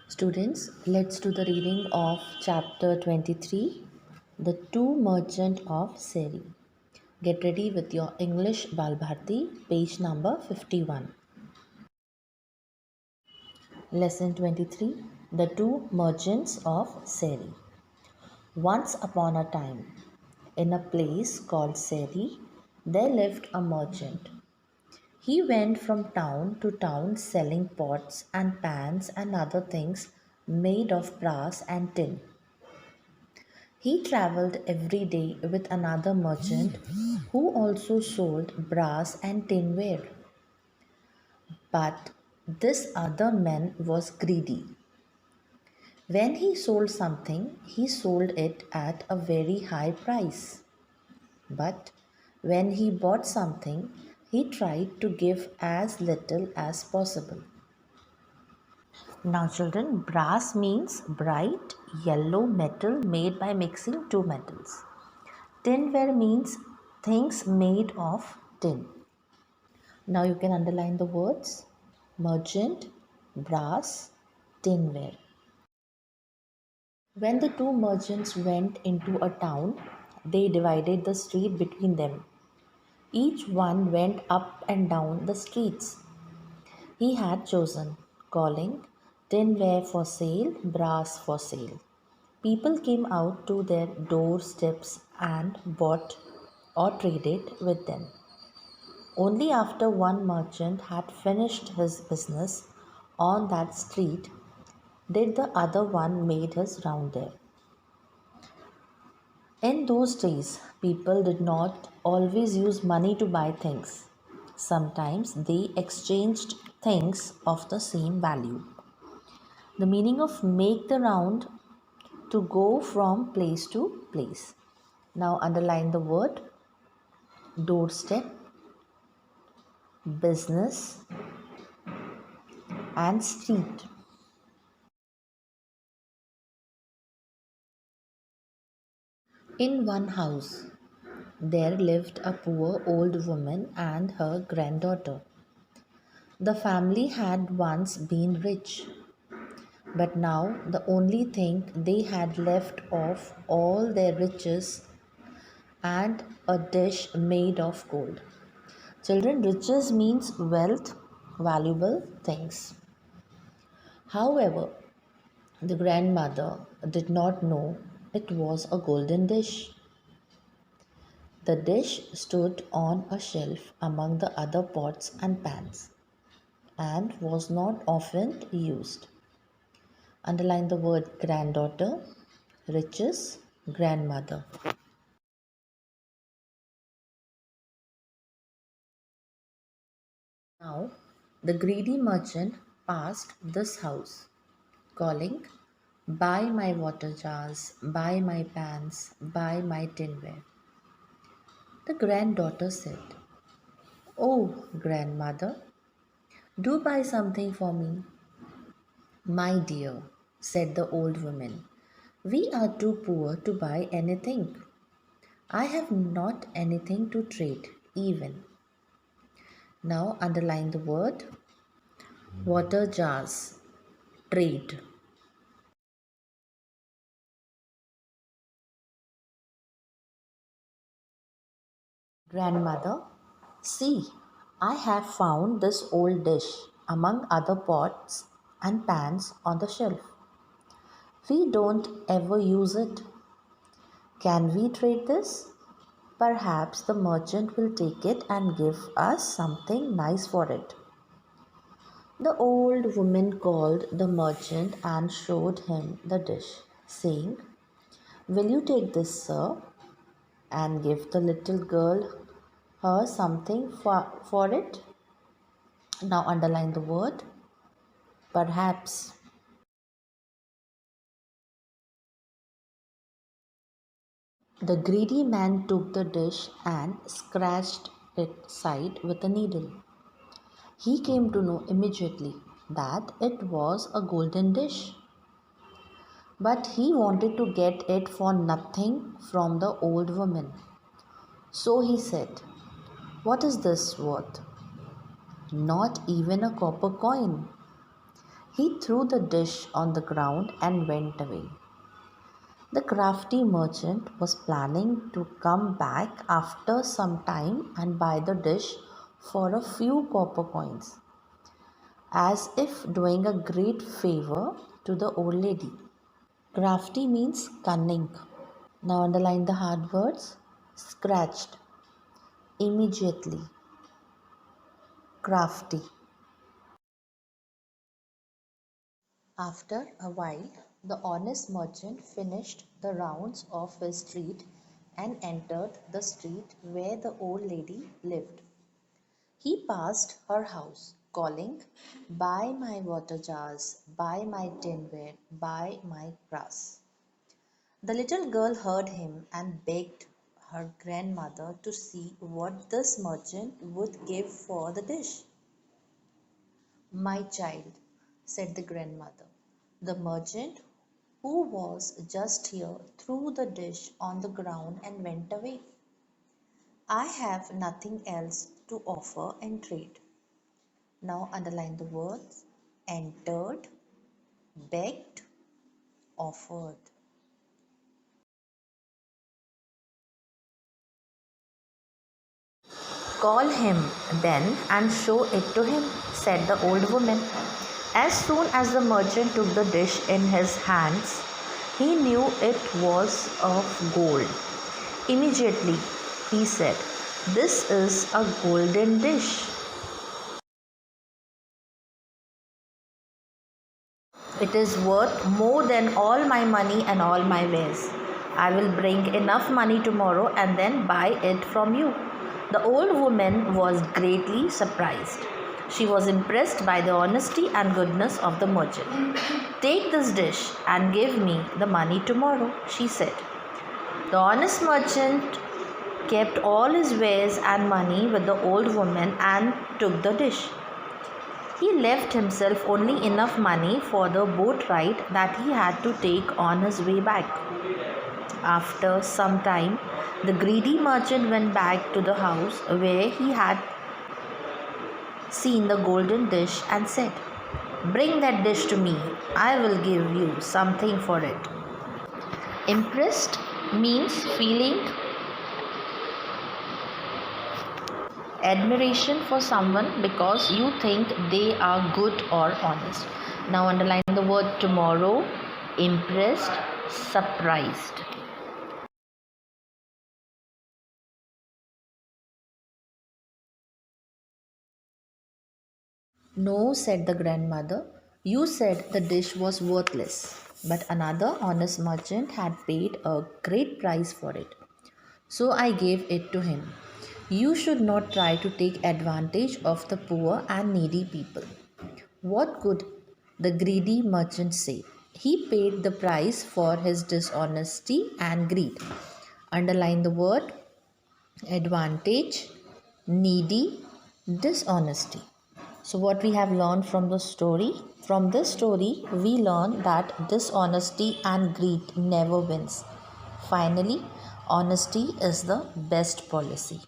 Students, let's do the reading of chapter 23, The Two Merchant of Seri. Get ready with your English Balbharti, page number 51. Lesson 23, The Two Merchants of Seri. Once upon a time, in a place called Seri, there lived a merchant. He went from town to town selling pots and pans and other things made of brass and tin. He travelled every day with another merchant who also sold brass and tinware. But this other man was greedy. When he sold something, he sold it at a very high price. But when he bought something, he tried to give as little as possible. Now, children, brass means bright yellow metal made by mixing two metals. Tinware means things made of tin. Now you can underline the words merchant, brass, tinware. When the two merchants went into a town, they divided the street between them. Each one went up and down the streets he had chosen, calling tinware for sale, brass for sale. People came out to their doorsteps and bought or traded with them. Only after one merchant had finished his business on that street did the other one make his round there. In those days, people did not always use money to buy things. Sometimes they exchanged things of the same value. The meaning of make the round to go from place to place. Now underline the word doorstep, business, and street. In one house, there lived a poor old woman and her granddaughter. The family had once been rich, but now the only thing they had left of all their riches and a dish made of gold. Children, riches means wealth, valuable things. However, the grandmother did not know it was a golden dish. The dish stood on a shelf among the other pots and pans and was not often used. Underline the word granddaughter, riches, grandmother. Now, the greedy merchant passed this house, calling, buy my water jars, buy my pans, buy my tinware. The granddaughter said, oh, grandmother, do buy something for me. My dear, said the old woman, we are too poor to buy anything. I have not anything to trade, even. Now underline the word water jars, trade. Grandmother, see, I have found this old dish among other pots and pans on the shelf. We don't ever use it. Can we trade this? Perhaps the merchant will take it and give us something nice for it. The old woman called the merchant and showed him the dish, saying, will you take this, sir, and give the little girl her something for it? Now underline the word perhaps. The greedy man took the dish and scratched its side with a needle. He came to know immediately that it was a golden dish. But he wanted to get it for nothing from the old woman. So he said, what is this worth? Not even a copper coin. He threw the dish on the ground and went away. The crafty merchant was planning to come back after some time and buy the dish for a few copper coins, as if doing a great favor to the old lady. Crafty means cunning. Now underline the hard words. Scratched, immediately, crafty. After a while, the honest merchant finished the rounds of his street and entered the street where the old lady lived. He passed her house, calling, "Buy my water jars, buy my tinware, buy my brass." The little girl heard him and begged her grandmother to see what this merchant would give for the dish. "My child," said the grandmother, "the merchant who was just here threw the dish on the ground and went away. I have nothing else to offer in trade." Now underline the words entered, begged, offered. "Call him, then, and show it to him," said the old woman. As soon as the merchant took the dish in his hands, he knew it was of gold. Immediately, he said, "This is a golden dish. It is worth more than all my money and all my wares. I will bring enough money tomorrow and then buy it from you." The old woman was greatly surprised. She was impressed by the honesty and goodness of the merchant. "Take this dish and give me the money tomorrow," she said. The honest merchant kept all his wares and money with the old woman and took the dish. He left himself only enough money for the boat ride that he had to take on his way back. After some time, the greedy merchant went back to the house where he had seen the golden dish and said, "Bring that dish to me. I will give you something for it." Impressed means feeling admiration for someone because you think they are good or honest. Now underline the word tomorrow, impressed, surprised. "No," said the grandmother, "you said the dish was worthless, but another honest merchant had paid a great price for it. So I gave it to him. You should not try to take advantage of the poor and needy people." What could the greedy merchant say? He paid the price for his dishonesty and greed. Underline the word advantage, needy, dishonesty. So, what we have learned from the story? From this story, we learn that dishonesty and greed never wins. Finally, honesty is the best policy.